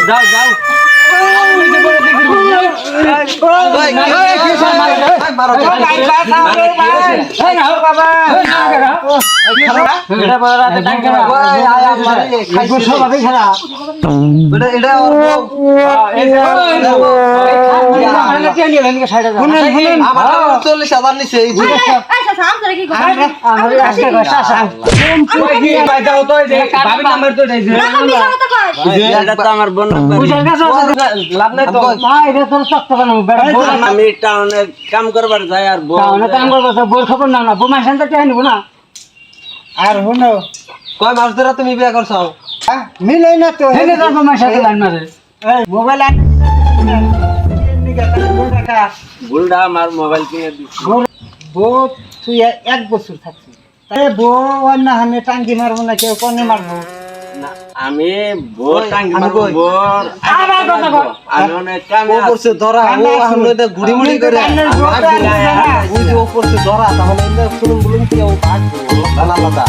যাও যাও আমার বোন আমি টাউনে কাম করবার যাই আর বই খবর না বোমা শান্তি নিব না আর শুনো কয় মাস ধরে তুমি বিয়ে করছো মিলাই না তো হেনে তোর বোমা সাথে লাইন মারে মোবাইল ভুলটা আমার মোবাইল কিনে দিচ্ছি বউ তুই 1 বছর থাকছিস তাই বউ অন্য হামে টাঙ্গি মারবো না কেউ কোনে মারবো আমি ভোর টাঙ্গি মারবো ভোর আমার কথা বল আমি অনেক কামে করছে ধরা ও আমরা এটা গুড়ি মুড়ি করে বুঝি ও করছে ধরা তাহলে এটা শুনুন বলুন কি ও ভাগ ভালো কথা